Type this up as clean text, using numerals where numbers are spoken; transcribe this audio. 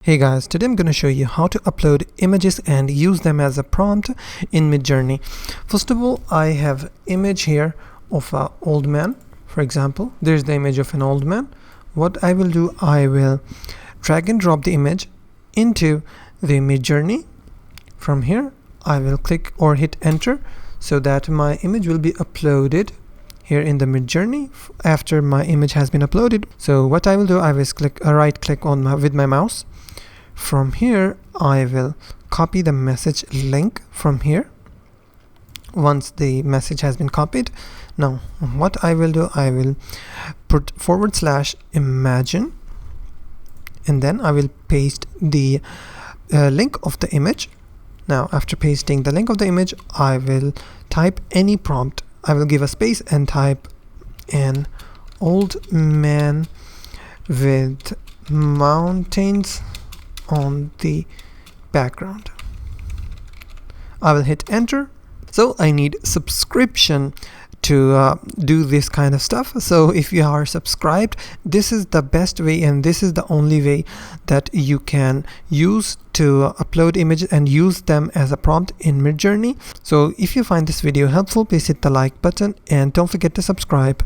Hey guys, today I'm going to show you how to upload images and use them as a prompt in Midjourney. First of all, I have image here of an old man. For example, there's the image of an old man. What I will do, I will drag and drop the image into the Midjourney. From here, I will click or hit enter so that my image will be uploaded here in the Midjourney after my image has been uploaded. So what I will do, I will right click on with my mouse. From here, I will copy the message link from here. Once the message has been copied, now what I will do, I will put /imagine, and then I will paste the link of the image. Now, after pasting the link of the image, I will type any prompt. I will give a space and type an old man with mountains on the background. I will hit enter. So I need subscription to do this kind of stuff. So if you are subscribed, this is the best way and this is the only way that you can use to upload images and use them as a prompt in Midjourney. So if you find this video helpful, please hit the like button and don't forget to subscribe.